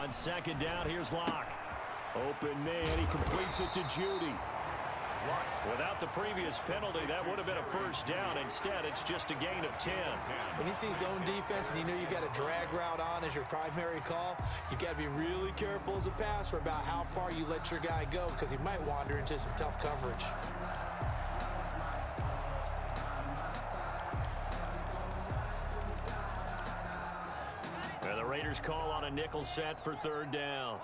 On second down, here's Locke. Open man, he completes it to Judy. Without the previous penalty, that would have been a first down. Instead, it's just a gain of 10. When you see zone defense and you know you got a drag route on as your primary call, you got to be really careful as a passer about how far you let your guy go because he might wander into some tough coverage. And the Raiders call on a nickel set for third down.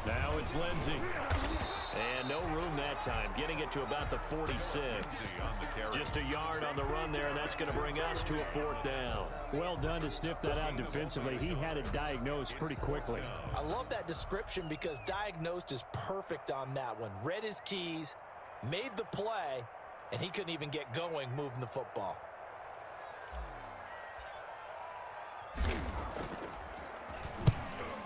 Now it's Lindsey. And no room that time, getting it to about the 46. Just a yard on the run there, and that's going to bring us to a fourth down. Well done to sniff that out defensively. He had it diagnosed pretty quickly. I love that description because diagnosed is perfect on that one. Read his keys, made the play, and he couldn't even get going moving the football.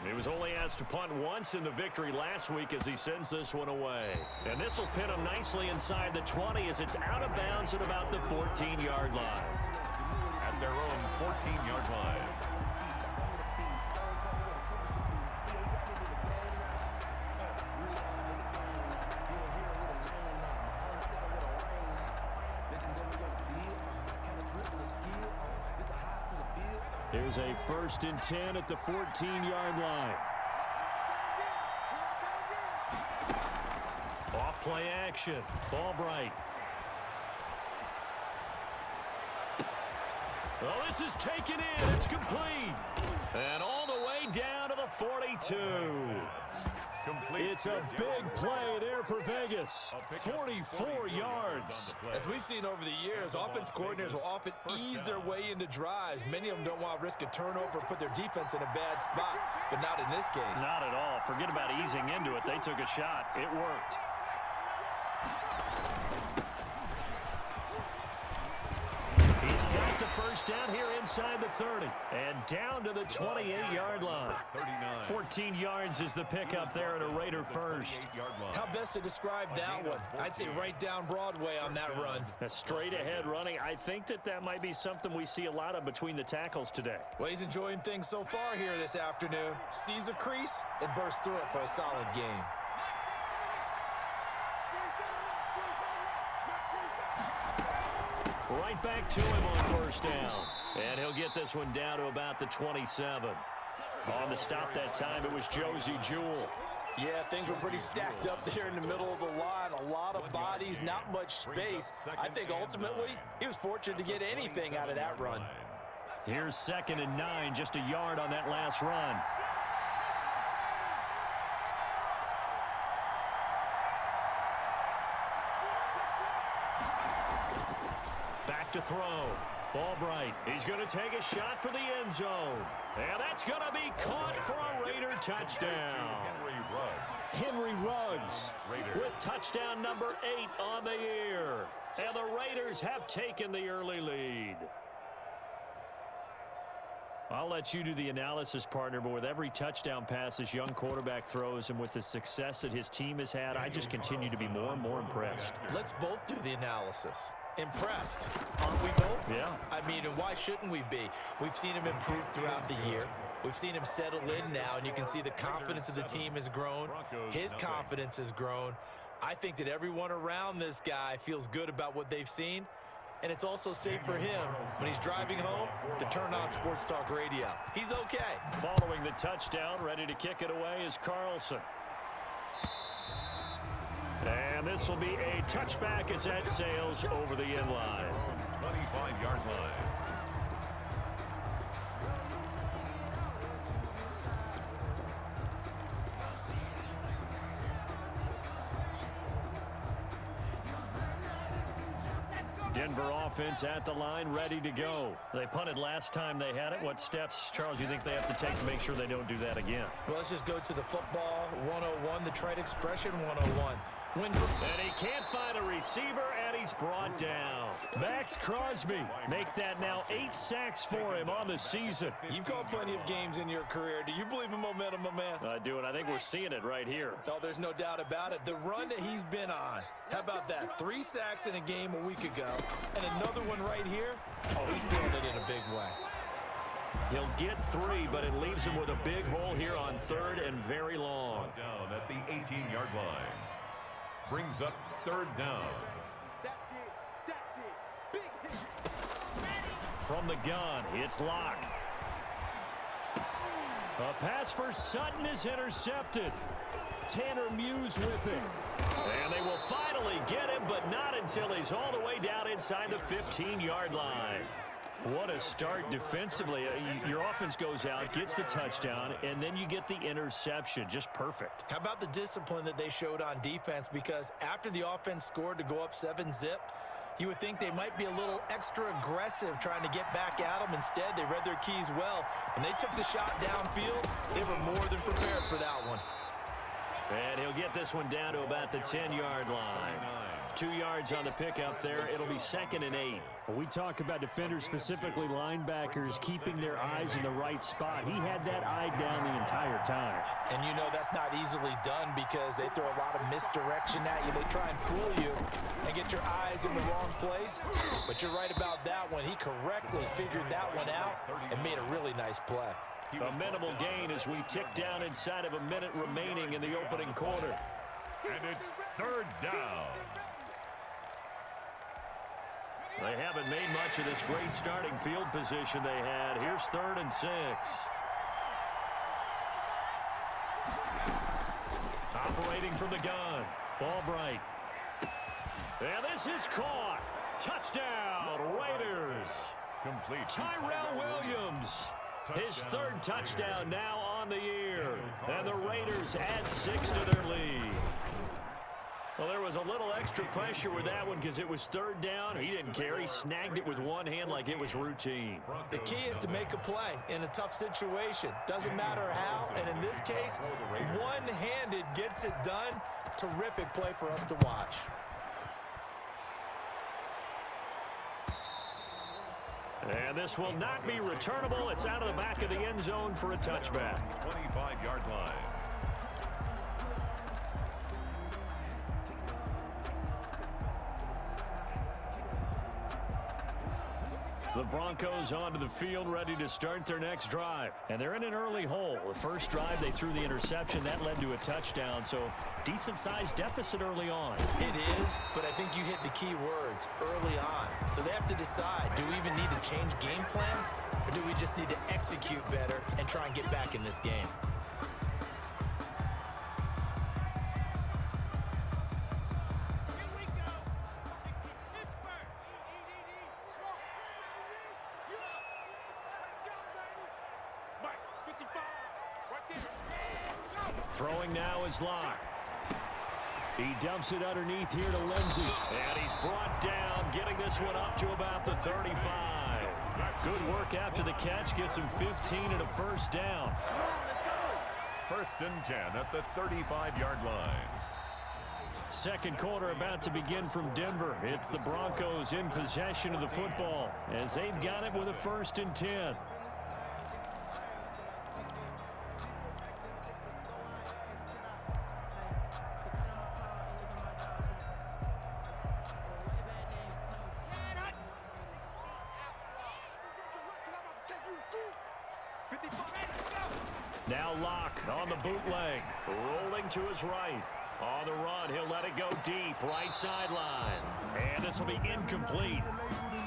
He was only asked to punt once in the victory last week as he sends this one away. And this will pin him nicely inside the 20 as it's out of bounds at about the 14-yard line. At their own 14-yard line. Here's a 1st and 10 at the 14-yard line. Off play action. Albright. Well, this is taken in. It's complete. And all the way down to the 42. It's a big play there for Vegas. 44 yards. As we've seen over the years, offense coordinators will often ease their way into drives. Many of them don't want to risk a turnover or put their defense in a bad spot, but not in this case. Not at all. Forget about easing into it. They took a shot. It worked. He's got the first down here inside the 30 and down to the 28-yard line. 14 yards is the pickup there at a Raider first. How best to describe that one? I'd say right down Broadway on that run. A straight ahead running. I think that might be something we see a lot of between the tackles today. Well, he's enjoying things so far here this afternoon. Sees a crease and bursts through it for a solid game. Right back to him on first down. And he'll get this one down to about the 27. On the stop that time, it was Josey Jewell. Yeah, things were pretty stacked up there in the middle of the line. A lot of bodies, not much space. I think ultimately he was fortunate to get anything out of that run. Here's 2nd and 9, just a yard on that last run. Back to throw. Albright, he's going to take a shot for the end zone. And that's going to be caught for a Raider touchdown. Henry Ruggs with touchdown number 8 on the year. And the Raiders have taken the early lead. I'll let you do the analysis, partner, but with every touchdown pass this young quarterback throws and with the success that his team has had, I just continue to be more and more impressed. Let's both do the analysis. Impressed, aren't we both? Yeah. I mean, and why shouldn't we be? We've seen him improve throughout the year. We've seen him settle in now, and you can see the confidence of the team has grown. His confidence has grown. I think that everyone around this guy feels good about what they've seen, and it's also safe for him when he's driving home to turn on Sports Talk Radio. He's okay. Following the touchdown, ready to kick it away is Carlson. And this will be a touchback as that sails over the end line. 25-yard line. Denver offense at the line, ready to go. They punted last time they had it. What steps, Charles, do you think they have to take to make sure they don't do that again? Well, let's just go to the football 101, the trade expression 101. And he can't find a receiver, and he's brought down. Max Crosby make that now 8 sacks for him on the season. You've called plenty of games in your career. Do you believe in momentum, my man? I do, and I think we're seeing it right here. Oh, there's no doubt about it. The run that he's been on, how about that? 3 sacks in a game a week ago, and another one right here. Oh, he's feeling it in a big way. He'll get 3, but it leaves him with a big hole here on 3rd and very long. Down at the 18-yard line. Brings up 3rd down. From the gun, it's Locke. A pass for Sutton is intercepted. Tanner Muse with it. And they will finally get him, but not until he's all the way down inside the 15-yard line. What a start defensively. Your offense goes out, gets the touchdown, and then you get the interception. Just perfect. How about the discipline that they showed on defense? Because after the offense scored to go up 7-zip, you would think they might be a little extra aggressive trying to get back at them. Instead, they read their keys well. When they took the shot downfield, they were more than prepared for that one. And he'll get this one down to about the 10-yard line. 2 yards on the pickup there. It'll be 2nd and 8. Well, we talk about defenders, specifically linebackers, keeping their eyes in the right spot. He had that eye down the entire time. And you know that's not easily done because they throw a lot of misdirection at you. They try and fool you and get your eyes in the wrong place. But you're right about that one. He correctly figured that one out and made a really nice play. A minimal gain as we tick down inside of a minute remaining in the opening quarter. And it's 3rd down. They haven't made much of this great starting field position they had. Here's 3rd and 6. Operating from the gun. Albright. And this is caught. Touchdown, Raiders. Complete. Tyrell Williams. His 3rd touchdown now on the year. And the Raiders add 6 to their lead. Well, there was a little extra pressure with that one because it was 3rd down. He didn't care. He snagged it with one hand like it was routine. The key is to make a play in a tough situation. Doesn't matter how, and in this case, one-handed gets it done. Terrific play for us to watch. And this will not be returnable. It's out of the back of the end zone for a touchback. 25-yard line. The Broncos onto the field, ready to start their next drive. And they're in an early hole. The first drive, they threw the interception. That led to a touchdown, so decent-sized deficit early on. It is, but I think you hit the key words, early on. So they have to decide, do we even need to change game plan, or do we just need to execute better and try and get back in this game? Throwing now is Locke. He dumps it underneath here to Lindsey. And he's brought down, getting this one up to about the 35. Good work after the catch. Gets him 15 and a first down. 1st and 10 at the 35-yard line. Second quarter about to begin from Denver. It's the Broncos in possession of the football as they've got it with a 1st and 10. Now Locke on the bootleg. Rolling to his right. On the run, he'll let it go deep. Right sideline. And this will be incomplete.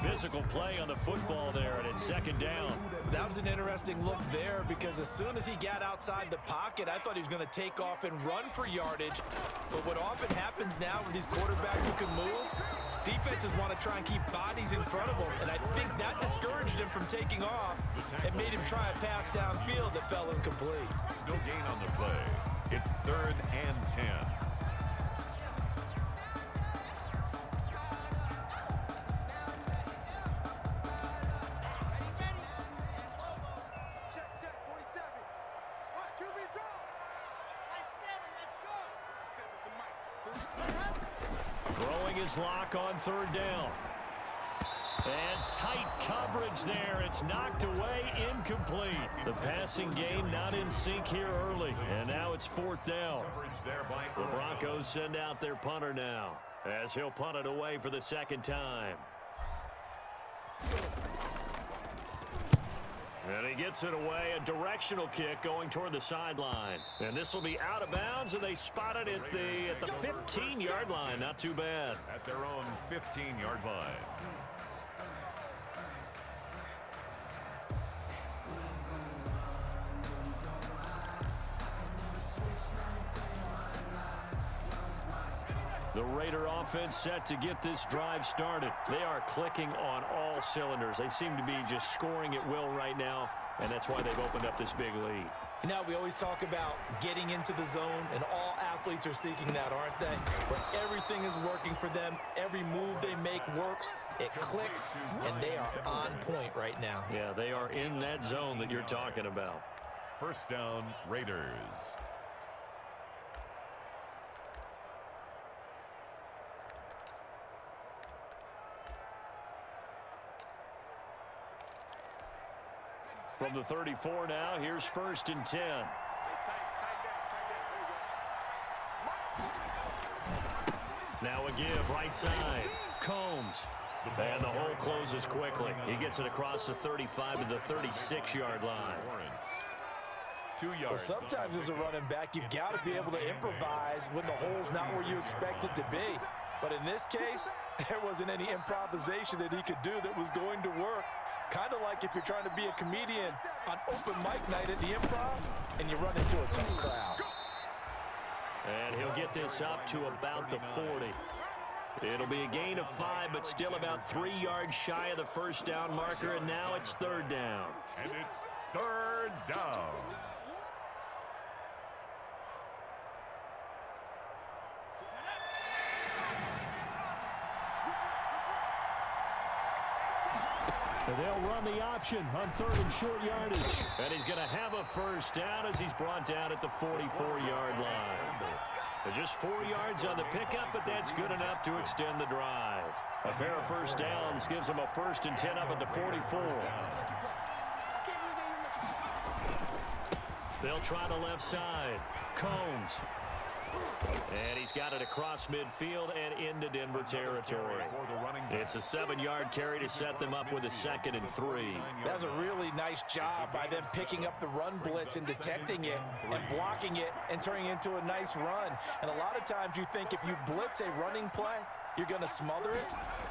Physical play on the football there, and it's 2nd down. That was an interesting look there because as soon as he got outside the pocket, I thought he was going to take off and run for yardage. But what often happens now with these quarterbacks who can move, defenses want to try and keep bodies in front of them, and I think that discouraged him from taking off and made him try a pass downfield that fell incomplete. No gain on the play. It's 3rd and 10. Throwing his Locke on 3rd down. And tight coverage there. It's knocked away, incomplete. The passing game not in sync here early. And now it's 4th down. The Broncos send out their punter now as he'll punt it away for the 2nd time. And he gets it away, a directional kick going toward the sideline. And this will be out of bounds, and they spot it at the 15-yard line. Not too bad. At their own 15-yard line. The Raider offense set to get this drive started. They are clicking on all cylinders. They seem to be just scoring at will right now, and that's why they've opened up this big lead. Now, we always talk about getting into the zone, and all athletes are seeking that, aren't they? Where everything is working for them, every move they make works, it clicks, and they are on point right now. Yeah, they are in that zone that you're talking about. First down, Raiders. From the 34 now, here's 1st and 10. Now a give, right side. Combs. And the hole closes quickly. He gets it across the 35 to the 36-yard line. 2 yards. Well, sometimes as a running back, you've got to be able to improvise when the hole's not where you expect it to be. But in this case, there wasn't any improvisation that he could do that was going to work. Kind of like if you're trying to be a comedian on open mic night at the Improv and you run into a tough crowd. And he'll get this up to about the 40. It'll be a gain of 5, but still about 3 yards shy of the first down marker, and now it's 3rd down. And it's 3rd down. And they'll run the option on 3rd and short yardage. And he's going to have a first down as he's brought down at the 44-yard line. So just 4 yards on the pickup, but that's good enough to extend the drive. A pair of first downs gives him a 1st and 10 up at the 44. They'll try the left side. Combs. And he's got it across midfield and into Denver territory. It's a 7-yard carry to set them up with a 2nd and 3. That's a really nice job by them picking up the run blitz and detecting it and blocking it and turning it into a nice run. And a lot of times you think if you blitz a running play, you're going to smother it.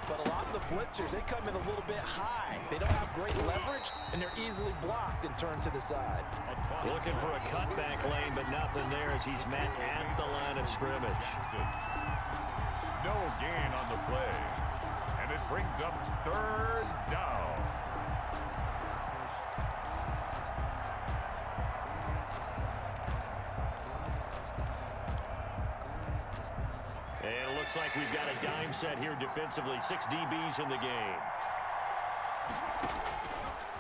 But a lot of the blitzers, they come in a little bit high. They don't have great leverage, and they're easily blocked and turned to the side. Looking for a cutback lane, but nothing there as he's met at the line of scrimmage. No gain on the play. And it brings up 3rd down. And it looks like we've got a dime set here defensively. 6 DBs in the game.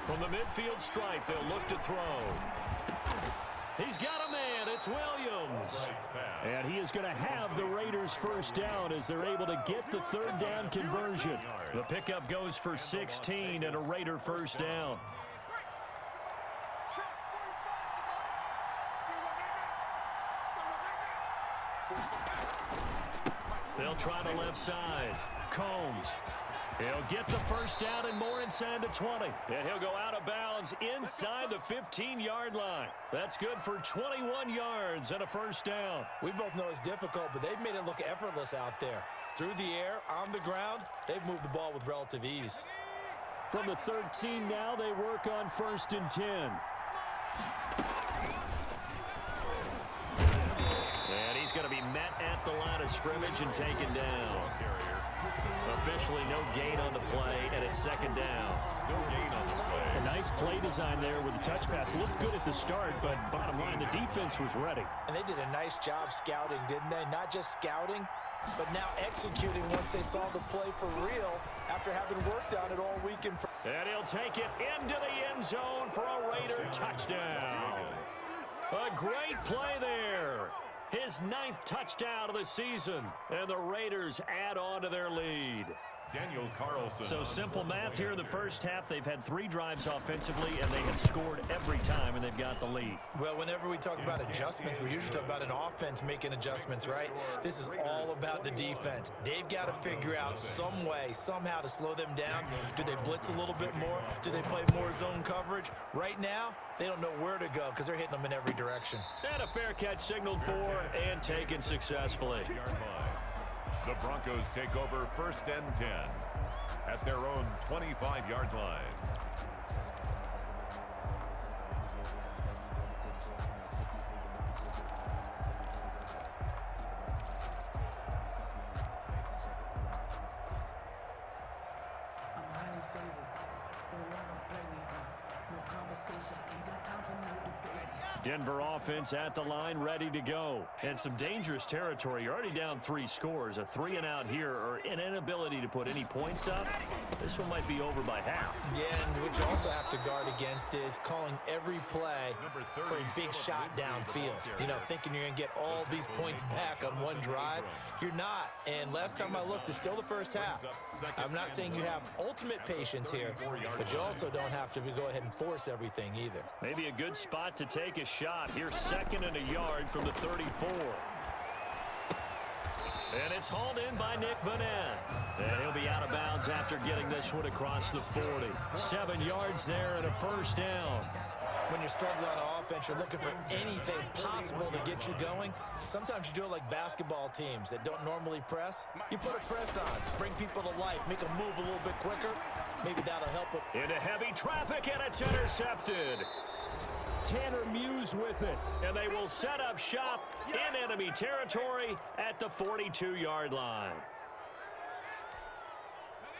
From the midfield stripe, they'll look to throw. He's got a man. It's Williams. And he is going to have the Raiders first down as they're able to get the 3rd down conversion. The pickup goes for 16 and a Raider first down. They'll try the left side. Combs. He'll get the first down and more inside the 20. And he'll go out of bounds inside the 15-yard line. That's good for 21 yards and a first down. We both know it's difficult, but they've made it look effortless out there. Through the air, on the ground, they've moved the ball with relative ease. From the 13 now, they work on 1st and 10. And he's going to be met at the line of scrimmage and taken down. Officially no gain on the play, and it's 2nd down. No gain on the play. A nice play design there with the touch pass. Looked good at the start, but bottom line, the defense was ready. And they did a nice job scouting, didn't they? Not just scouting, but now executing once they saw the play for real after having worked on it all week. And he'll take it into the end zone for a Raider touchdown. A great play there. His 9th touchdown of the season, and the Raiders add on to their lead. Daniel Carlson. So simple math here in the first half. They've had 3 drives offensively, and they have scored every time, and they've got the lead. Well, whenever we talk about adjustments, we usually talk about an offense making adjustments, right? This is all about the defense. They've got to figure out some way, somehow to slow them down. Do they blitz a little bit more? Do they play more zone coverage? Right now, they don't know where to go because they're hitting them in every direction. And a fair catch signaled for and taken successfully. The Broncos take over 1st and 10 at their own 25-yard line. Denver offense at the line, ready to go. And some dangerous territory. You're already down 3 scores. A 3-and-out here, or an inability to put any points up. This one might be over by half. Yeah, and what you also have to guard against is calling every play for a big shot downfield. You know, thinking you're going to get all these points back on one drive. You're not. And last time I looked, it's still the first half. I'm not saying you have ultimate patience here, but you also don't have to go ahead and force everything either. Maybe a good spot to take a shot. Here's 2nd and a yard from the 34. And it's hauled in by Nick Vanette. And he'll be out of bounds after getting this one across the 40. 7 yards there and a first down. When you're struggling on offense, you're looking for anything possible to get you going. Sometimes you do it like basketball teams that don't normally press. You put a press on, bring people to life, make them move a little bit quicker. Maybe that'll help them. Into heavy traffic, and it's intercepted. Tanner Muse with it, and they will set up shop in enemy territory at the 42-yard line.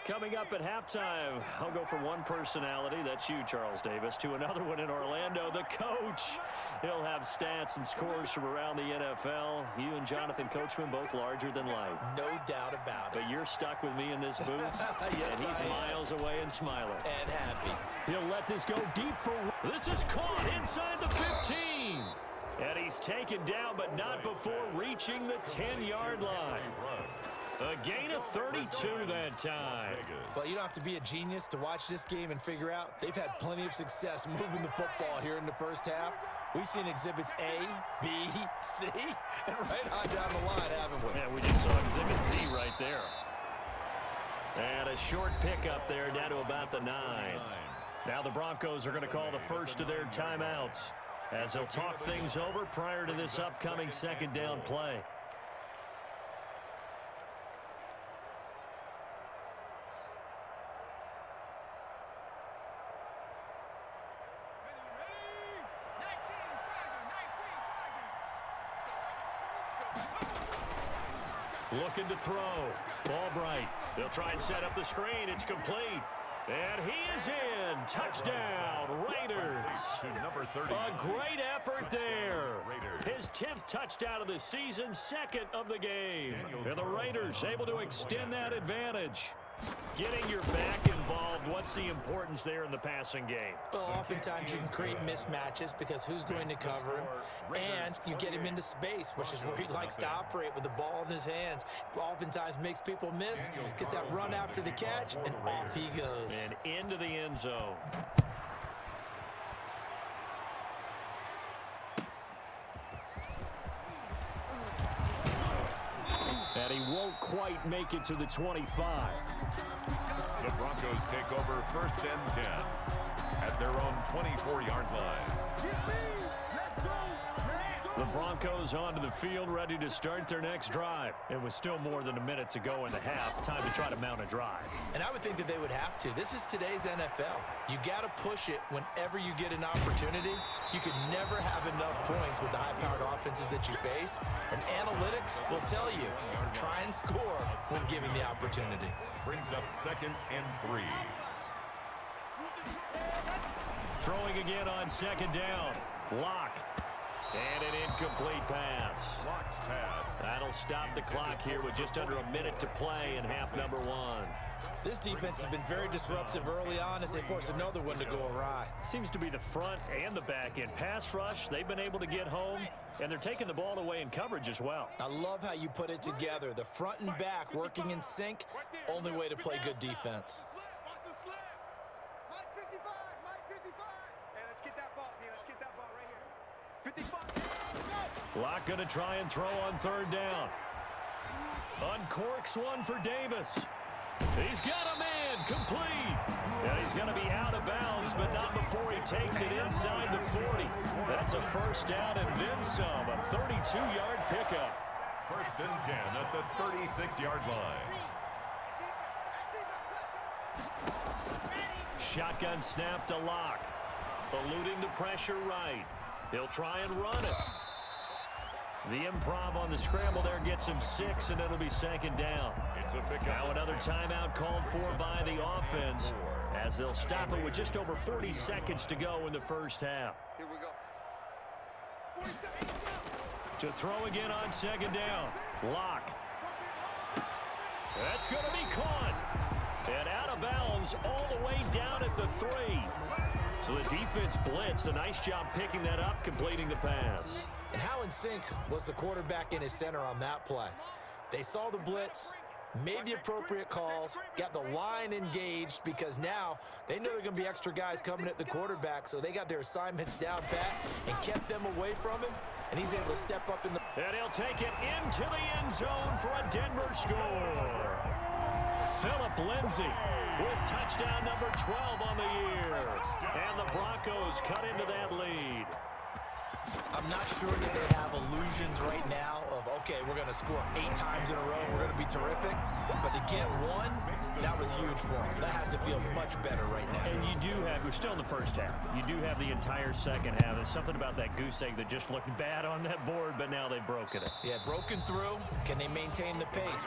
Coming up at halftime, I'll go from one personality, that's you, Charles Davis, to another one in Orlando, the coach. He'll have stats and scores from around the NFL. You and Jonathan Coachman both larger than life. No doubt about it. But you're stuck with me in this booth, yes, and he's miles away and smiling. And happy. He'll let this go deep for... This is caught inside the 15. And he's taken down, but not before reaching the 10-yard line. A gain of 32 that time. Well, you don't have to be a genius to watch this game and figure out they've had plenty of success moving the football here in the first half. We've seen exhibits A, B, C, and right on down the line, haven't we? Yeah, we just saw exhibit Z right there. And a short pickup there down to about the 9. Now the Broncos are going to call the first of their timeouts as they'll talk things over prior to this upcoming 2nd down play. Looking to throw. Albright. They'll try and set up the screen. It's complete. And he is in. Touchdown, Raiders. A great effort there. His 10th touchdown of the season, 2nd of the game. And the Raiders able to extend that advantage. Getting your back involved, what's the importance there in the passing game? Well, oftentimes you can create mismatches because who's going to cover him, and you get him into space, which is where he likes to operate with the ball in his hands. Oftentimes makes people miss, gets that run after the catch, and off he goes. And into the end zone. And he won't quite make it to the 25. The Broncos take over 1st and 10 at their own 24-yard line. The Broncos onto the field, ready to start their next drive. And with still more than a minute to go in the half, time to try to mount a drive. And I would think that they would have to. This is today's NFL. You got to push it whenever you get an opportunity. You can never have enough points with the high-powered offenses that you face. And analytics will tell you, try and score when given the opportunity. Brings up 2nd and 3. Throwing again on 2nd down. Lock. And an incomplete pass. Blocked pass. That'll stop the clock here with just under a minute to play in half number one. This defense has been very disruptive early on as they force another one to go awry. Seems to be the front and the back end. Pass rush, they've been able to get home, and they're taking the ball away in coverage as well. I love how you put it together. The front and back working in sync, only way to play good defense. Mike 55, Mike 55. Hey, let's get that ball, D. Let's get that ball right here. 55. Locke going to try and throw on third down. Uncorks one for Davis. He's got a man, complete. And he's going to be out of bounds, but not before he takes it inside the 40. That's a first down and then some, a 32-yard pickup. First and 10 at the 36-yard line. Shotgun snap to Locke. Eluding the pressure right. He'll try and run it. The improv on the scramble there gets him 6, and it'll be second down. It's a pickup. Now another timeout called for by the offense as they'll stop it with just over 40 seconds to go in the first half. Here we go. To throw again on second down. Locke. That's going to be caught. And out of bounds all the way down at the 3. So the defense blitzed. A nice job picking that up, completing the pass. And how in sync was the quarterback and his center on that play? They saw the blitz, made the appropriate calls, got the line engaged because now they know there are going to be extra guys coming at the quarterback, so they got their assignments down pat and kept them away from him, and he's able to step up in the... And he'll take it into the end zone for a Denver score. Phillip Lindsay with touchdown number 12 on the year. And the Broncos cut into that lead. I'm not sure that they have illusions right now of, okay, we're going to score 8 times in a row, we're going to be terrific. But to get one, that was huge for them. That has to feel much better right now. And you do have, we're still in the first half. You do have the entire second half. There's something about that goose egg that just looked bad on that board, but now they've broken it. Yeah, broken through. Can they maintain the pace?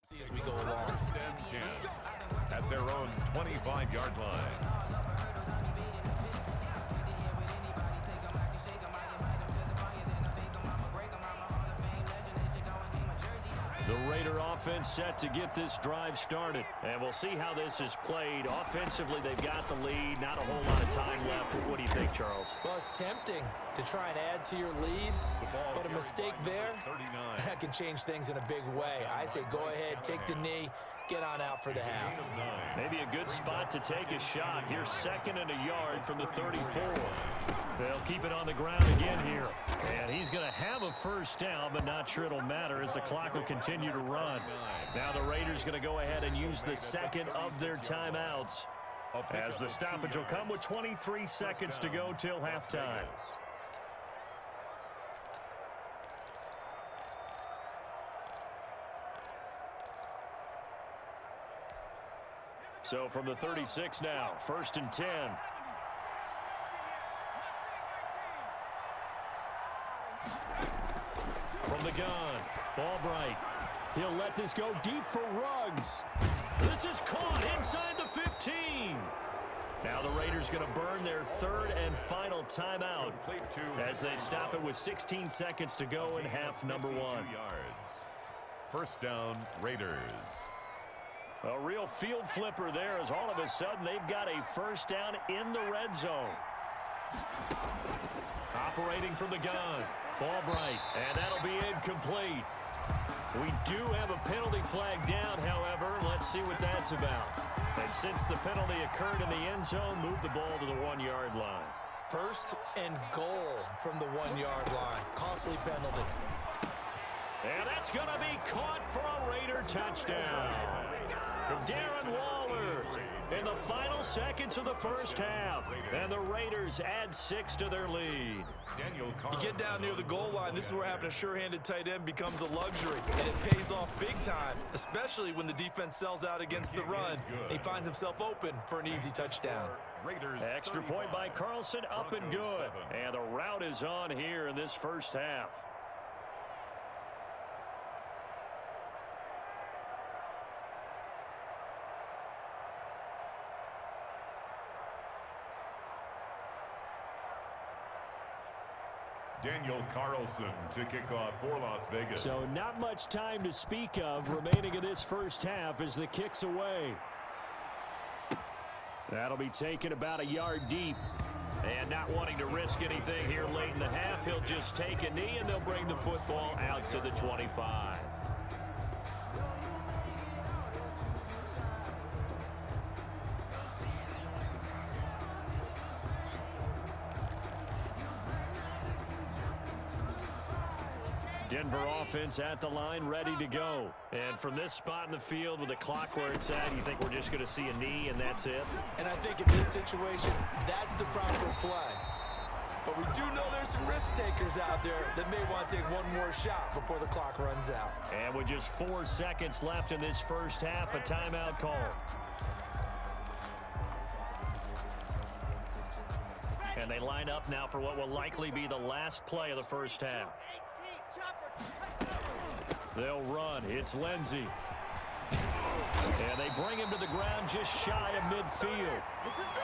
See as we go along. First and 10 at their own 25-yard line. The Raider offense set to get this drive started. And we'll see how this is played. Offensively, they've got the lead. Not a whole lot of time left. What do you think, Charles? Well, it's tempting to try and add to your lead, but a mistake there, that can change things in a big way. I say go ahead, take the knee, get on out for the half. Maybe a good spot to take a shot. Here's 2nd and a yard from the 34. They'll keep it on the ground again here. And he's going to have a first down, but not sure it'll matter as the clock will continue to run. Now the Raiders going to go ahead and use the second of their timeouts as the stoppage will come with 23 seconds to go till halftime. So from the 36 now, 1st and 10. From the gun, Albright. He'll let this go deep for Ruggs. This is caught inside the 15. Now the Raiders going to burn their 3rd and final timeout as they stop it with 16 seconds to go in half number 1. First down, Raiders. A real field flipper there as all of a sudden they've got a first down in the red zone. Operating from the gun, Albright, and that'll be incomplete. We do have a penalty flag down, however. Let's see what that's about. And since the penalty occurred in the end zone, move the ball to the 1-yard line. First and goal from the 1-yard line. Costly penalty. And that's going to be caught for a Raider touchdown. Darren Waller in the final seconds of the first half. And the Raiders add 6 to their lead. You get down near the goal line, this is where having a sure-handed tight end becomes a luxury. And it pays off big time, especially when the defense sells out against the run. He finds himself open for an easy touchdown. Extra point by Carlson, up and good. And the route is on here in this first half. Daniel Carlson to kick off for Las Vegas. So not much time to speak of remaining in this first half as the kick's away. That'll be taken about a yard deep. And not wanting to risk anything here late in the half, he'll just take a knee and they'll bring the football out to the 25. Denver offense at the line, ready to go. And from this spot in the field with the clock where it's at, you think we're just going to see a knee and that's it? And I think in this situation, that's the proper play. But we do know there's some risk takers out there that may want to take one more shot before the clock runs out. And with just 4 seconds left in this first half, a timeout call. And they line up now for what will likely be the last play of the first half. They'll run. It's Lindsey. And they bring him to the ground just shy of midfield.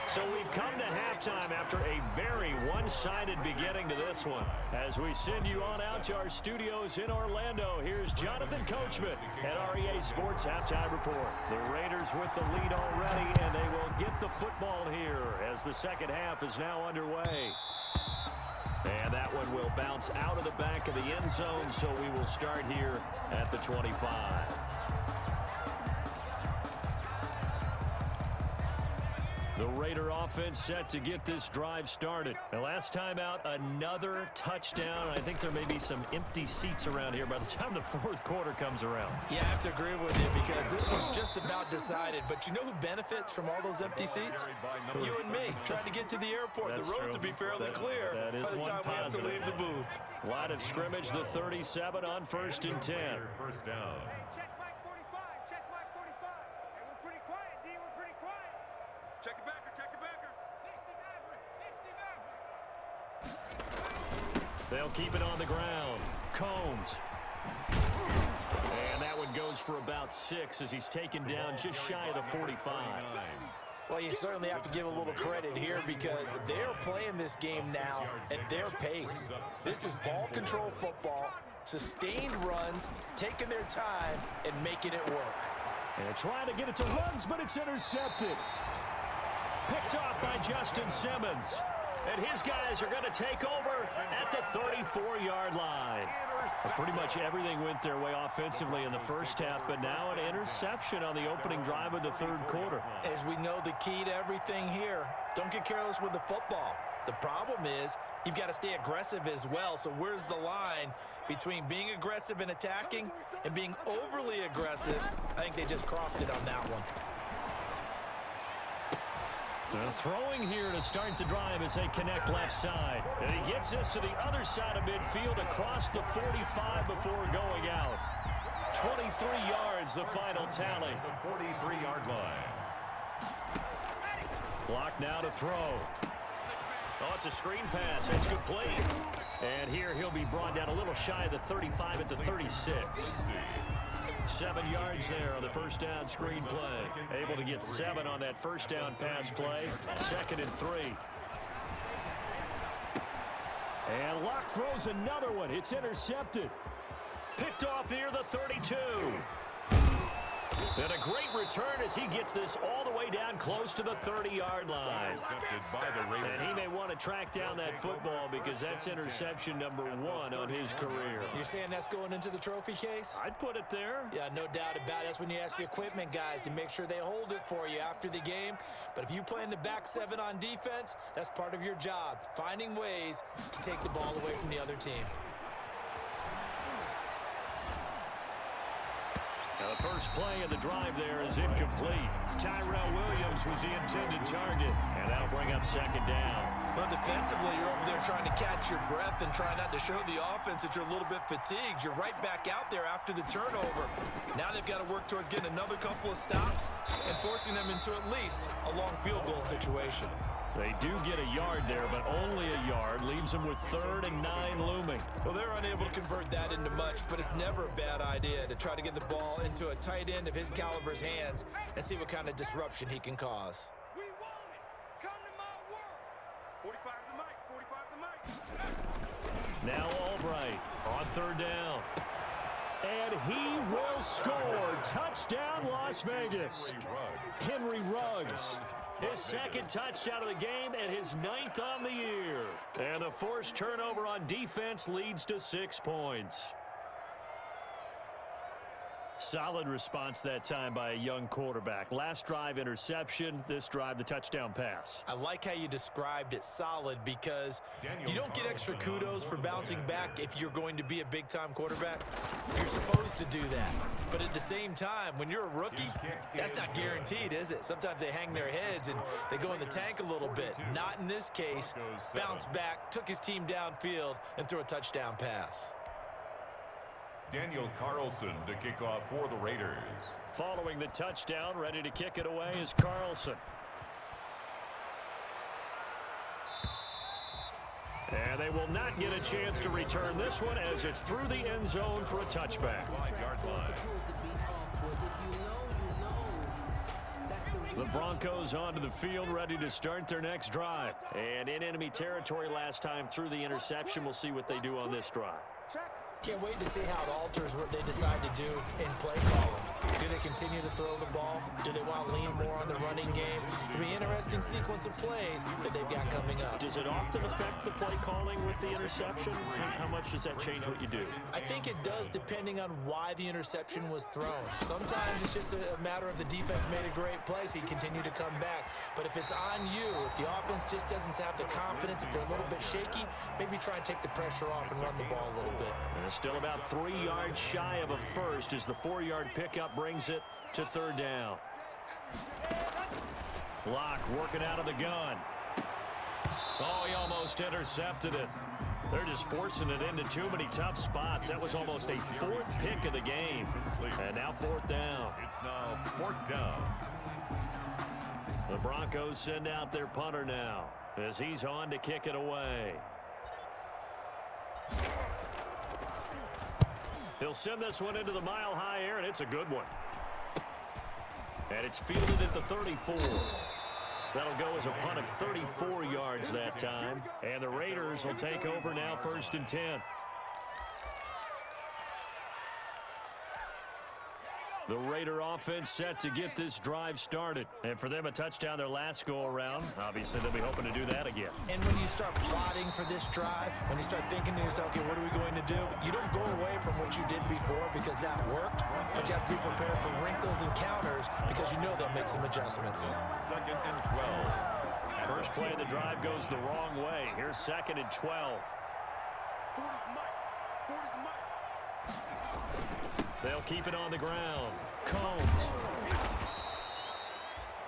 So we've come to halftime after a very one-sided beginning to this one. As we send you on out to our studios in Orlando, here's Jonathan Coachman at REA Sports Halftime Report. The Raiders with the lead already, and they will get the football here as the second half is now underway. And that one will bounce out of the back of the end zone, so we will start here at the 25. The Raider offense set to get this drive started. The last time out, another touchdown. I think there may be some empty seats around here by the time the fourth quarter comes around. Yeah, I have to agree with you because this was just about decided. But you know who benefits from all those empty seats? You and me, trying to get to the airport. That's the roads true. will be fairly clear by the time we have to leave the booth. Line of scrimmage, the 37 on 1st and 10. First down. Check Mike 45. Check Mike 45. Hey, we're pretty quiet, D. We're pretty quiet. Check the backer. Check the backer. 60 Maverick. 60 Maverick. They'll keep it on the ground. Combs. And that one goes for about 6 as he's taken down just shy of the 45. Well, you certainly have to give a little credit here because they're playing this game now at their pace. This is ball control football, sustained runs, taking their time, and making it work. And trying to get it to Ruggs, but it's intercepted. Picked off by Justin Simmons. And his guys are going to take over at the 34-yard line. Well, pretty much everything went their way offensively in the first half, but now an interception on the opening drive of the third quarter. As we know, the key to everything here, don't get careless with the football. The problem is you've got to stay aggressive as well. So where's the line between being aggressive and attacking and being overly aggressive? I think they just crossed it on that one. Throwing here to start the drive as they connect left side. And he gets this to the other side of midfield across the 45 before going out. 23 yards, the final tally. The 43-yard line. Block now to throw. Oh, it's a screen pass. That's complete. And here he'll be brought down a little shy of the 35 at the 36. 7 yards there on the first down screen play. Able to get 7 on that first down pass play. 2nd and 3. And Locke throws another one. It's intercepted. Picked off near the 32. And a great return as he gets this all the way way down close to the 30-yard line. And he may want to track down that football because that's interception number 1 on his career. You're saying that's going into the trophy case? I'd put it there. Yeah, no doubt about it. That's when you ask the equipment guys to make sure they hold it for you after the game. But if you play in the back 7 on defense, that's part of your job, finding ways to take the ball away from the other team. Now the first play of the drive there is incomplete. Tyrell Williams was the intended target, and that'll bring up second down. Well, defensively, you're over there trying to catch your breath and try not to show the offense that you're a little bit fatigued. You're right back out there after the turnover. Now they've got to work towards getting another couple of stops and forcing them into at least a long field goal situation. They do get a yard there, but only a yard. Leaves them with 3rd and 9 looming. Well, they're unable to convert that into much, but it's never a bad idea to try to get the ball into a tight end of his caliber's hands and see what kind of disruption he can cause. We want it. Come to my world. 45's the mic. 45's the mic. Now Albright on 3rd down. And he will score. Touchdown, Las Vegas. Henry Ruggs. His 2nd touchdown of the game and his 9th on the year. And the forced turnover on defense leads to 6 points. Solid response that time by a young quarterback. Last drive, interception. This drive, the touchdown pass. I like how you described it solid because you don't get extra kudos for bouncing back if you're going to be a big-time quarterback. You're supposed to do that. But at the same time, when you're a rookie, that's not guaranteed, is it? Sometimes they hang their heads and they go in the tank a little bit. Not in this case. Bounced back, took his team downfield, and threw a touchdown pass. Daniel Carlson to kick off for the Raiders. Following the touchdown, ready to kick it away is Carlson. And they will not get a chance to return this one as it's through the end zone for a touchback. 5-yard line. The Broncos onto the field, ready to start their next drive. And in enemy territory last time through the interception. We'll see what they do on this drive. Can't wait to see how it alters what they decide to do in play calling. Do they continue to throw the ball? Do they want to lean more on the running game? It'll be an interesting sequence of plays that they've got coming up. Does it often affect the play calling with the interception? How much does that change what you do? I think it does depending on why the interception was thrown. Sometimes it's just a matter of the defense made a great play, so you continue to come back. But if it's on you, if the offense just doesn't have the confidence, if they're a little bit shaky, maybe try and take the pressure off and run the ball a little bit. Still about 3 yards shy of a first as the 4-yard pickup brings it to 3rd down. Locke working out of the gun. Oh, he almost intercepted it. They're just forcing it into too many tough spots. That was almost a 4th pick of the game. And now 4th down. It's now 4th down. The Broncos send out their punter now as he's on to kick it away. He'll send this one into the mile-high air, and it's a good one. And it's fielded at the 34. That'll go as a punt of 34 yards that time. And the Raiders will take over now 1st and 10. The Raider offense set to get this drive started. And for them, a touchdown their last go-around. Obviously, they'll be hoping to do that again. And when you start plotting for this drive, when you start thinking to yourself, okay, what are we going to do? You don't go away from what you did before because that worked, but you have to be prepared for wrinkles and counters because you know they'll make some adjustments. 2nd and 12. First play of the drive goes the wrong way. Here's 2nd and 12. 40's the mic. 40's the mic. They'll keep it on the ground. Combs.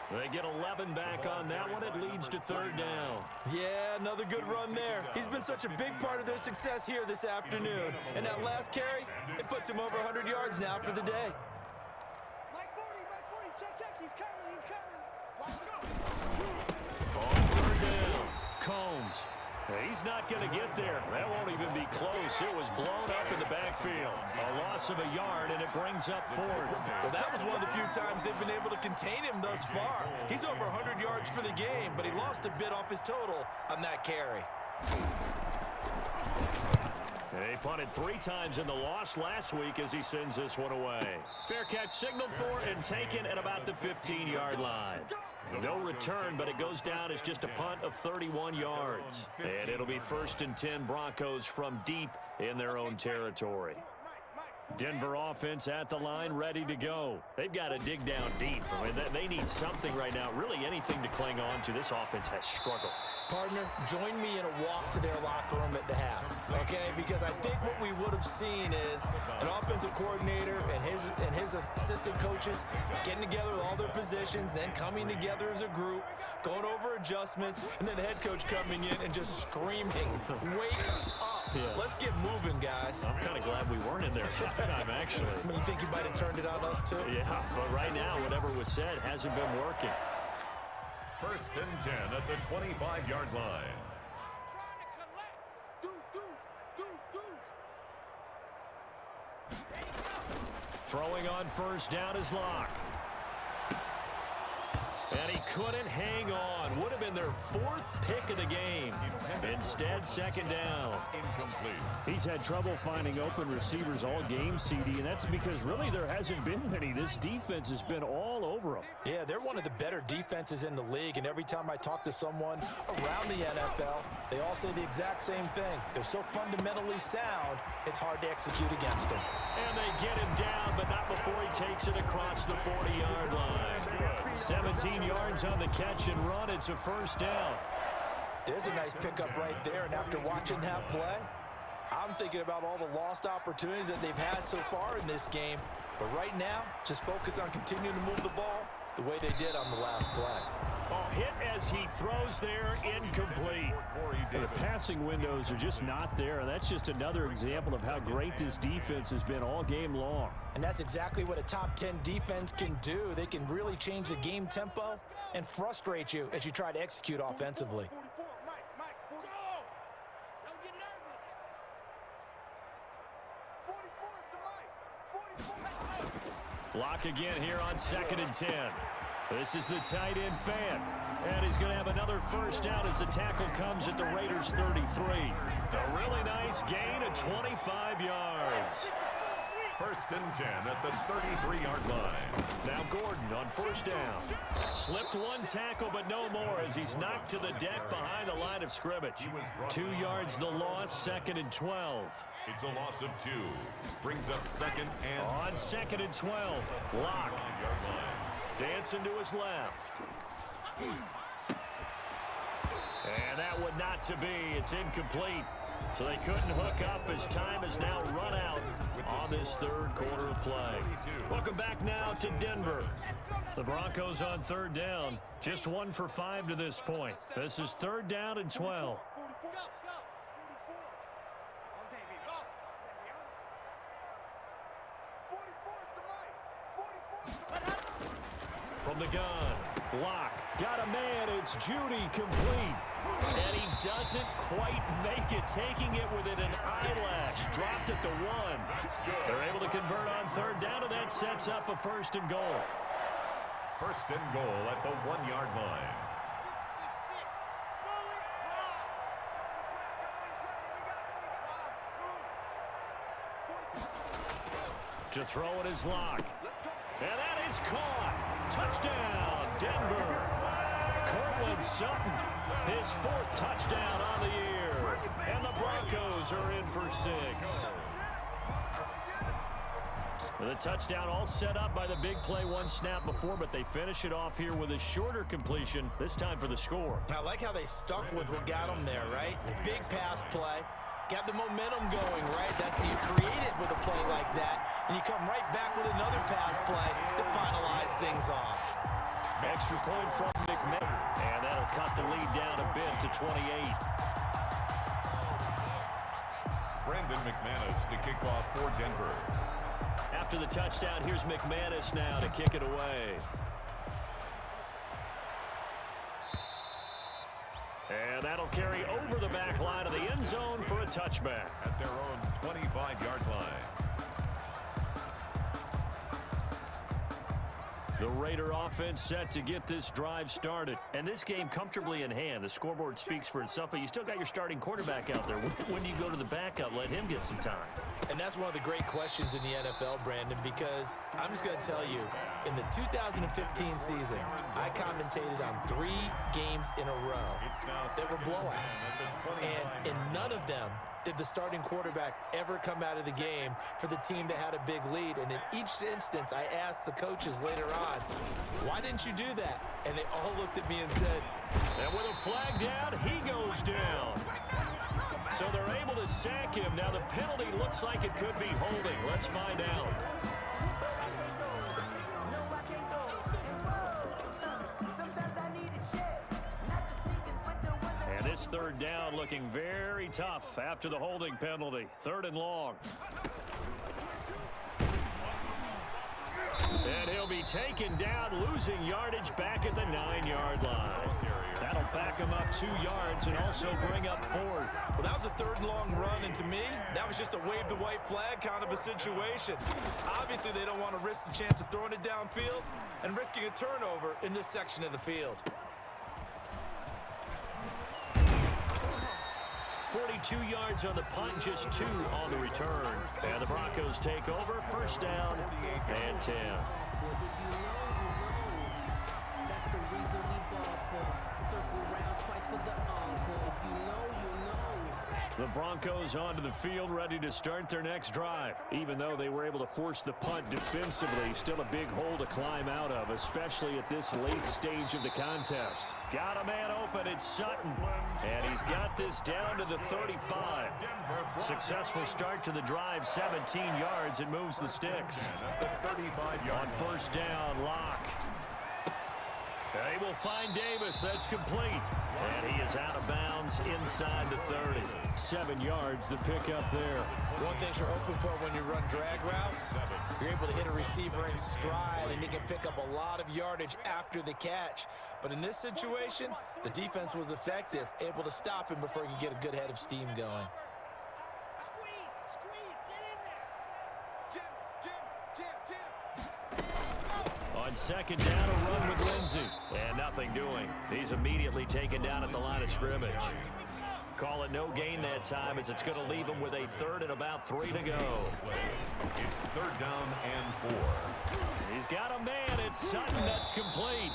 They get 11 back on that one. It leads to 3rd down. Yeah, another good run there. He's been such a big part of their success here this afternoon. And that last carry, it puts him over 100 yards now for the day. Mike 40, check, he's coming, Watch out. On 3rd down, Combs. He's not going to get there. That won't even be close. It was blown up in the backfield. A loss of a yard, and it brings up 4th. Well, that was one of the few times they've been able to contain him thus far. He's over 100 yards for the game, but he lost a bit off his total on that carry. They punted 3 times in the loss last week as he sends this one away. Fair catch signaled for and taken at about the 15-yard line. No return, but it goes down as just a punt of 31 yards. And it'll be 1st and 10 Broncos from deep in their own territory. Denver offense at the line, ready to go. They've got to dig down deep. I mean, they need something right now, really anything to cling on to. This offense has struggled. Partner, join me in a walk to their locker room at the half, okay? Because I think what we would have seen is an offensive coordinator and his assistant coaches getting together with all their positions, then coming together as a group, going over adjustments, and then the head coach coming in and just screaming, "Wake up. Yeah. Let's get moving, guys." I'm kind of glad we weren't in there at the time, actually. I mean, you think you might have turned it on us, too? Yeah, but right now, whatever was said hasn't been working. 1st and 10 at the 25-yard line. Throwing on 1st down is Locke. And he couldn't hang on. Would have been their 4th pick of the game. Instead, 2nd down. Incomplete. He's had trouble finding open receivers all game, CD, and that's because really there hasn't been many. This defense has been all over them. Yeah, they're one of the better defenses in the league, and every time I talk to someone around the NFL, they all say the exact same thing. They're so fundamentally sound, it's hard to execute against them. And they get him down, but not before he takes it across the 40-yard line. 17 yards on the catch and run. It's a 1st down. There's a nice pickup right there, and after watching that play, I'm thinking about all the lost opportunities that they've had so far in this game. But right now, just focus on continuing to move the ball the way they did on the last play. Hit as he throws there, incomplete. The passing windows are just not there. That's just another example of how great this defense has been all game long. And that's exactly what a top 10 defense can do. They can really change the game tempo and frustrate you as you try to execute offensively. Locke again here on 2nd and 10. This is the tight end Fant. And he's going to have another 1st down as the tackle comes at the Raiders' 33. A really nice gain of 25 yards. 1st and 10 at the 33-yard line. Now Gordon on 1st down. Slipped one tackle, but no more as he's knocked to the deck behind the line of scrimmage. 2 yards the loss, 2nd and 12. It's a loss of 2. Brings up 2nd and... On 2nd and 12, Locke. Dancing to his left. And that would not to be. It's incomplete. So they couldn't hook up as time has now run out on this 3rd quarter of play. Welcome back now to Denver. The Broncos on 3rd down. Just 1 for 5 to this point. This is 3rd down and 12. From the gun, Locke got a man. It's Judy complete. And he doesn't quite make it, taking it within an eyelash. Dropped at the 1. They're able to convert on 3rd down, and that sets up a 1st and goal. 1st and goal at the 1-yard line. To throw it is Locke. And that is caught. Touchdown, Denver. Cortland Sutton, his 4th touchdown on the year. And the Broncos are in for 6. The touchdown all set up by the big play 1 snap before, but they finish it off here with a shorter completion, this time for the score. I like how they stuck with what got them there, right? The big pass play. Got the momentum going, right? That's you create it with a play like that, and you come right back with another pass play to finalize things off. Extra point from McManus, and that'll cut the lead down a bit to 28. Brandon McManus to kick off for Denver. After the touchdown, here's McManus now to kick it away. And that'll carry over the back line of the end zone for a touchback. At their own 25-yard line. The Raider offense set to get this drive started. And this game comfortably in hand. The scoreboard speaks for itself, but you still got your starting quarterback out there. When do you go to the backup, let him get some time? And that's one of the great questions in the NFL, Brandon, because I'm just going to tell you, in the 2015 season, I commentated on 3 games in a row that were blowouts. And in none of them did the starting quarterback ever come out of the game for the team that had a big lead. And in each instance, I asked the coaches later on, why didn't you do that? And they all looked at me and said, and with a flag down, he goes down. So they're able to sack him. Now the penalty looks like it could be holding. Let's find out. And this third down looking very tough after the holding penalty. 3rd and long. And he'll be taken down, losing yardage back at the 9-yard line. That'll back him up 2 yards and also bring up 4th. Well, that was a 3rd and long run, and to me, that was just a wave the white flag kind of a situation. Obviously, they don't want to risk the chance of throwing it downfield and risking a turnover in this section of the field. 42 yards on the punt, just 2 on the return. And the Broncos take over, 1st down and 10. The Broncos onto the field, ready to start their next drive. Even though they were able to force the punt defensively, still a big hole to climb out of, especially at this late stage of the contest. Got a man open, it's Sutton. And he's got this down to the 35. Successful start to the drive, 17 yards, and moves the sticks. On 1st down, Locke. They will find Davis. That's complete. And he is out of bounds inside the 30. 7 yards, the pickup there. One thing you're hoping for when you run drag routes, you're able to hit a receiver in stride, and he can pick up a lot of yardage after the catch. But in this situation, the defense was effective, able to stop him before he could get a good head of steam going. On 2nd down, a run with Lindsey. And nothing doing. He's immediately taken down at the line of scrimmage. Call it no gain that time, as it's going to leave him with a 3rd and about 3 to go. It's 3rd down and 4. He's got a man. It's Sutton. That's complete.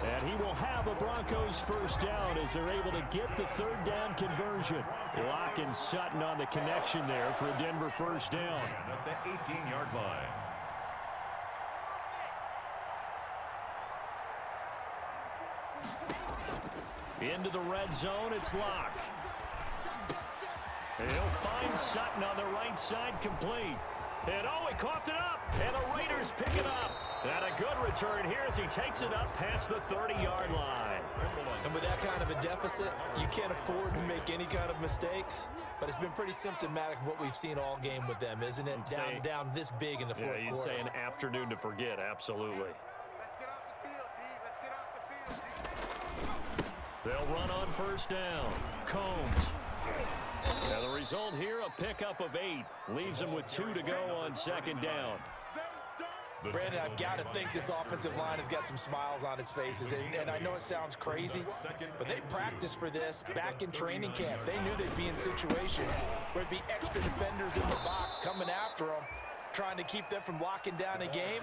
And he will have a Broncos 1st down as they're able to get the 3rd down conversion. Locke and Sutton on the connection there for a Denver 1st down. At the 18-yard line. Into the red zone, it's Locke. He'll find Sutton on the right side, complete. And oh, he coughed it up, and the Raiders pick it up. And a good return here as he takes it up past the 30-yard line. And with that kind of a deficit, you can't afford to make any kind of mistakes. But it's been pretty symptomatic of what we've seen all game with them, isn't it? Down this big in the 4th quarter. Yeah, you'd say an afternoon to forget, absolutely. Let's get off the field, D. Let's get off the field. They'll run on 1st down. Combs. Now the result here, a pickup of 8. Leaves them with 2 to go on 2nd down. Brandon, I've got to think this offensive line has got some smiles on its faces. And I know it sounds crazy, but they practiced for this back in training camp. They knew they'd be in situations where there'd be extra defenders in the box coming after them, trying to keep them from locking down a game.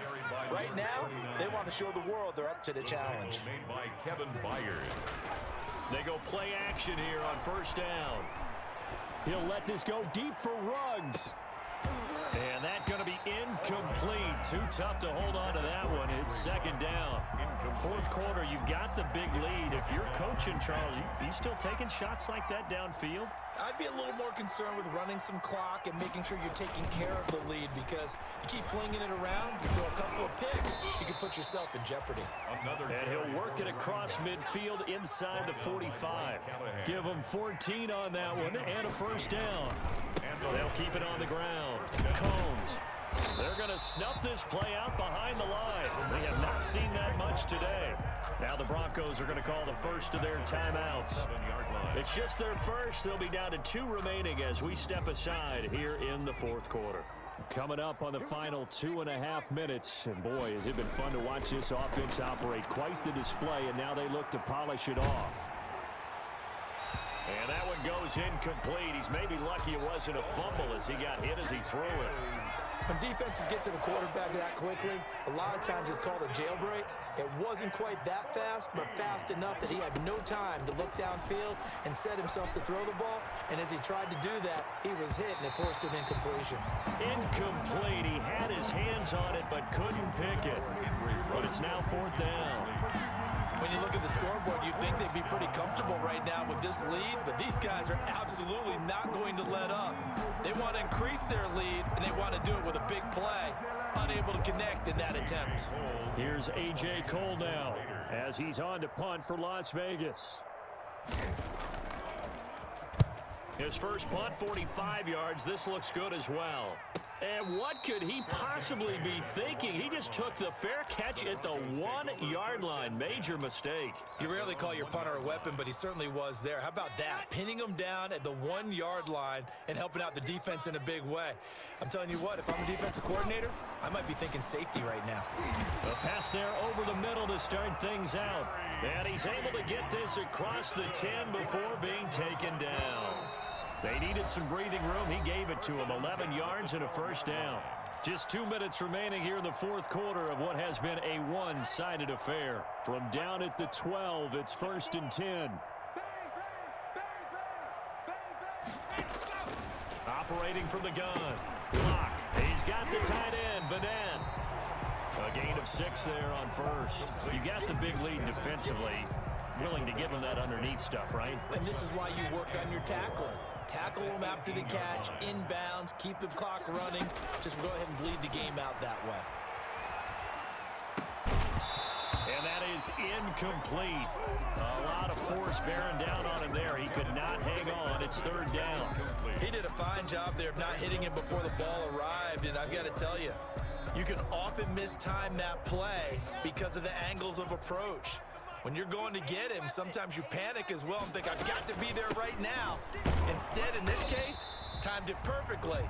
Right now, they want to show the world they're up to the challenge. Made by Kevin Byard. They go play action here on 1st down. He'll let this go deep for Ruggs. And that's going to be incomplete. Too tough to hold on to that one. It's 2nd down. 4th quarter, you've got the big lead. If you're coaching, Charles, you still taking shots like that downfield? I'd be a little more concerned with running some clock and making sure you're taking care of the lead, because you keep flinging it around, you throw a couple of picks, you can put yourself in jeopardy. And he'll work it across midfield inside the 45. Give him 14 on that one and a 1st down. They'll keep it on the ground. Combs. They're going to snuff this play out behind the line. We have not seen that much today. Now the Broncos are going to call the first of their timeouts. It's just their first. They'll be down to 2 remaining as we step aside here in the 4th quarter. Coming up on the final 2.5 minutes. And boy, has it been fun to watch this offense operate. Quite the display, and now they look to polish it off. And that one goes incomplete. He's maybe lucky it wasn't a fumble as he got hit as he threw it. When defenses get to the quarterback that quickly, a lot of times it's called a jailbreak. It wasn't quite that fast, but fast enough that he had no time to look downfield and set himself to throw the ball. And as he tried to do that, he was hit, and it forced an incompletion. Incomplete. He had his hands on it but couldn't pick it. But it's now 4th down. When you look at the scoreboard, you'd think they'd be pretty comfortable right now with this lead, but these guys are absolutely not going to let up. They want to increase their lead, and they want to do it with a big play. Unable to connect in that attempt. Here's A.J. Cole now as he's on to punt for Las Vegas. His first punt, 45 yards. This looks good as well. And what could he possibly be thinking? He just took the fair catch at the 1-yard line. Major mistake. You rarely call your punter a weapon, but he certainly was there. How about that? Pinning him down at the 1-yard line and helping out the defense in a big way. I'm telling you what, if I'm a defensive coordinator, I might be thinking safety right now. A pass there over the middle to start things out. And he's able to get this across the 10 before being taken down. They needed some breathing room. He gave it to him. 11 yards and a first down. Just 2 minutes remaining here in the fourth quarter of what has been a one-sided affair. From down at the 12, it's 1st and 10. Operating from the gun. Block. He's got the tight end, Banan. A gain of 6 there on first. You got the big lead defensively. Willing to give him that underneath stuff, right? And this is why you work on your tackling. Tackle them after the catch, inbounds, keep the clock running. Just go ahead and bleed the game out that way. And that is incomplete. A lot of force bearing down on him there. He could not hang on. It's 3rd down. He did a fine job there of not hitting him before the ball arrived, and I've got to tell you, you can often mistime that play because of the angles of approach. When you're going to get him, sometimes you panic as well and think, I've got to be there right now. Instead, in this case, timed it perfectly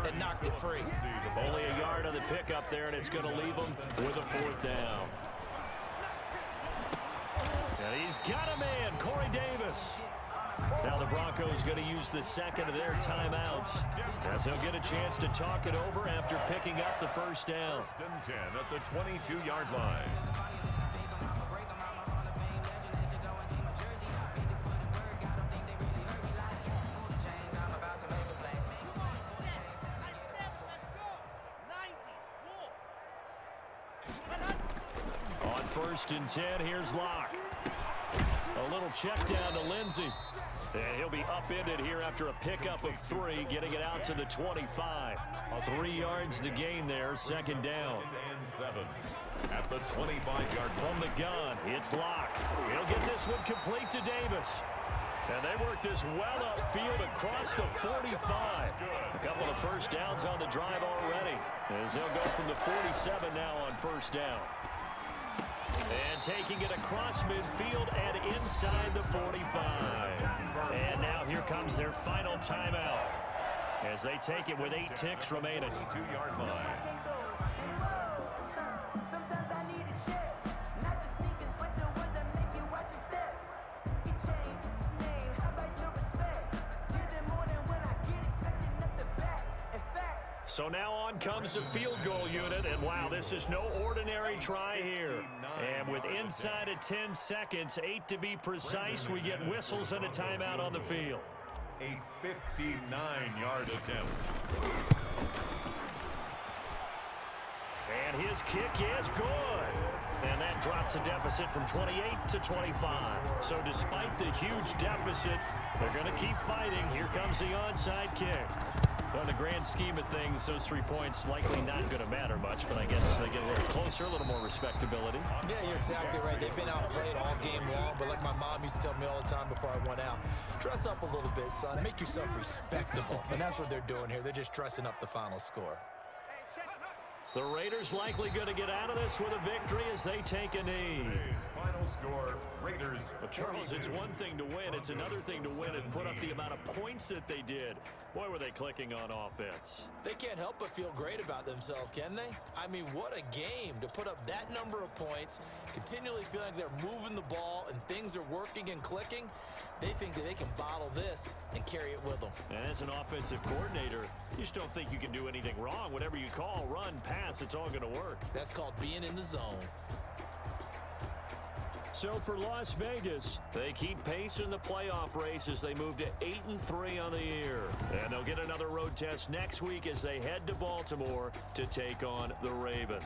and knocked it free. Only a yard on the pickup there, and it's going to leave him with a 4th down. And he's got a man, Corey Davis. Now the Broncos going to use the second of their timeouts as they'll get a chance to talk it over after picking up the first down. 1st and 10 at the 22-yard line. On 1st and 10, here's Locke. A little check down to Lindsey. And he'll be upended here after a pickup of 3, getting it out to the 25. 3 yards the gain there, 2nd down. 2nd and 7 at the 25-yard from the gun. It's Locke. He'll get this one complete to Davis. And they work this well upfield across the 45. A couple of first downs on the drive already, as they'll go from the 47 now on 1st down. And taking it across midfield and inside the 45. And now here comes their final timeout as they take it with 8 ticks remaining. 2-yard line. So now on comes the field goal unit, and wow, this is no ordinary try here. And with inside of 10 seconds, 8 to be precise, we get whistles and a timeout on the field. A 59-yard attempt. And his kick is good. And that drops a deficit from 28 to 25. So despite the huge deficit, they're going to keep fighting. Here comes the onside kick. Well, in the grand scheme of things, those 3 points likely not going to matter much, but I guess they get a little closer, a little more respectability. Yeah, you're exactly right. They've been outplayed all game long, but like my mom used to tell me all the time before I went out, dress up a little bit, son. Make yourself respectable. And that's what they're doing here. They're just dressing up the final score. The Raiders likely going to get out of this with a victory as they take a knee. Final score, Raiders. Well, Charles, it's one thing to win. It's another thing to win and put up the amount of points that they did. Boy, were they clicking on offense. They can't help but feel great about themselves, can they? I mean, what a game to put up that number of points, continually feeling like they're moving the ball and things are working and clicking. They think that they can bottle this and carry it with them. And as an offensive coordinator, you just don't think you can do anything wrong. Whatever you call, run, pass, it's all going to work. That's called being in the zone. So for Las Vegas, they keep pace in the playoff race as they move to 8-3 on the year. And they'll get another road test next week as they head to Baltimore to take on the Ravens.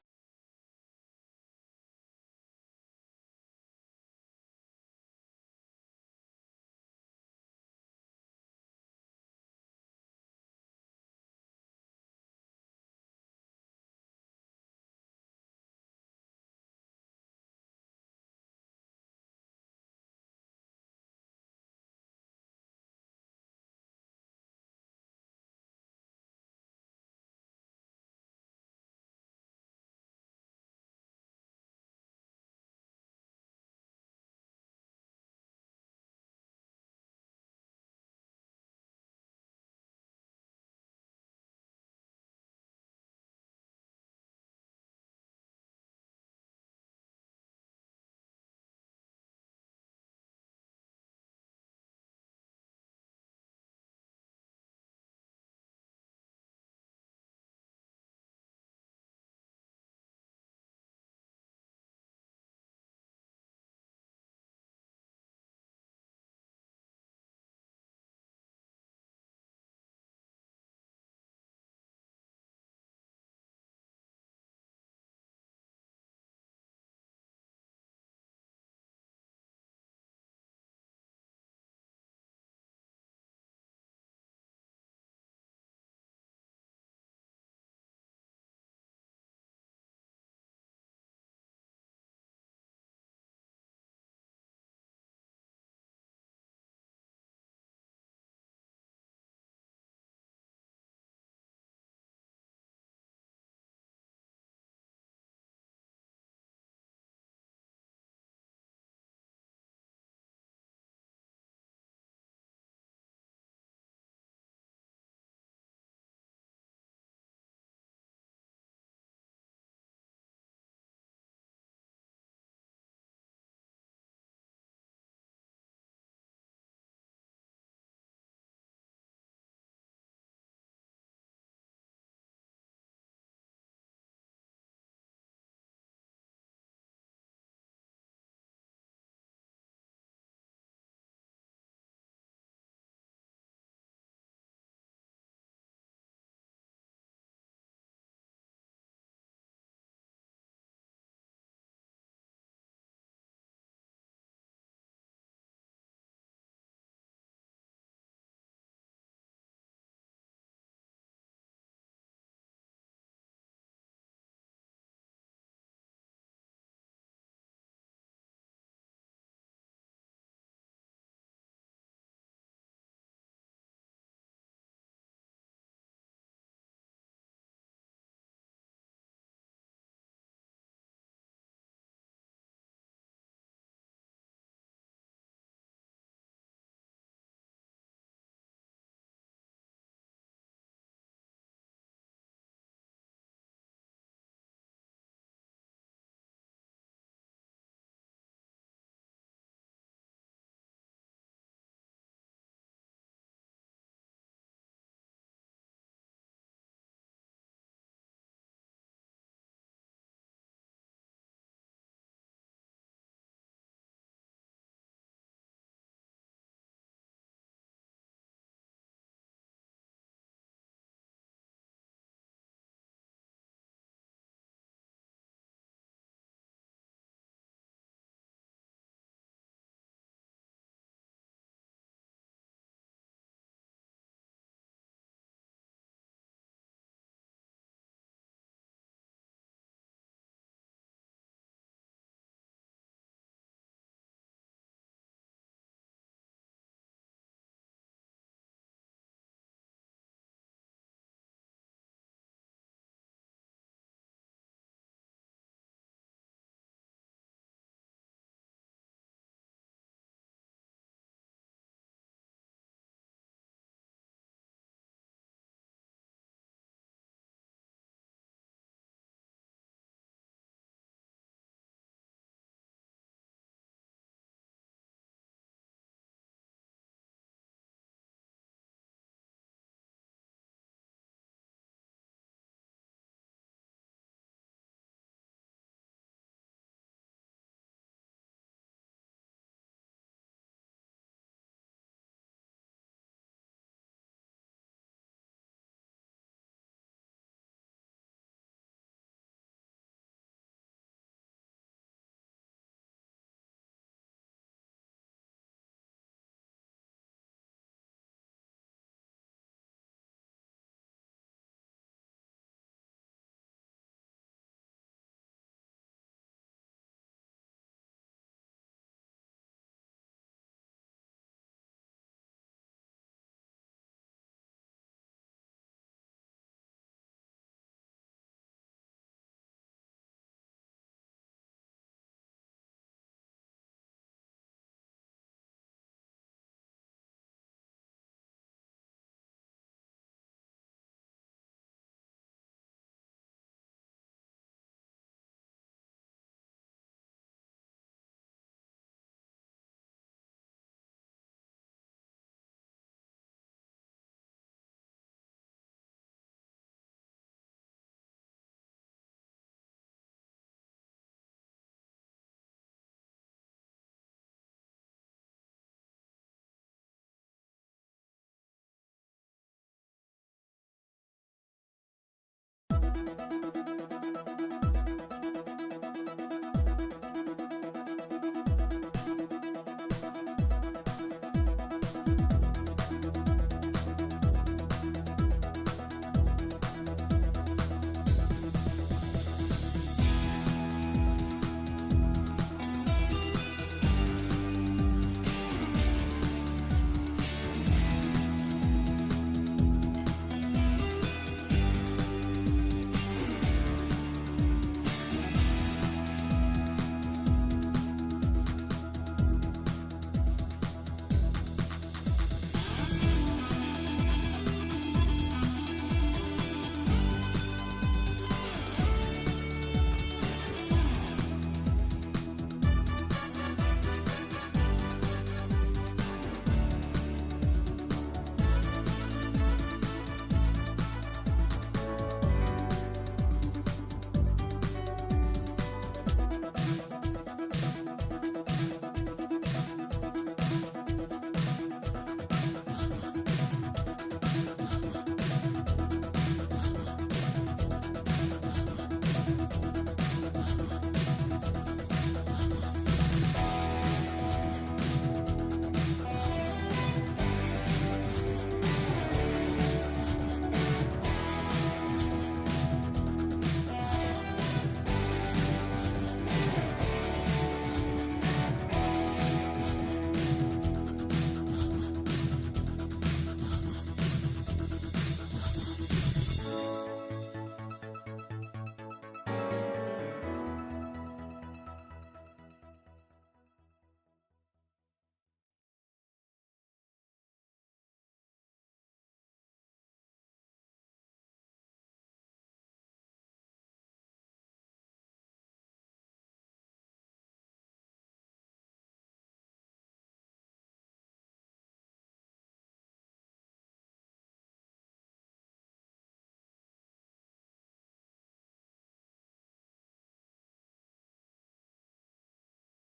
it.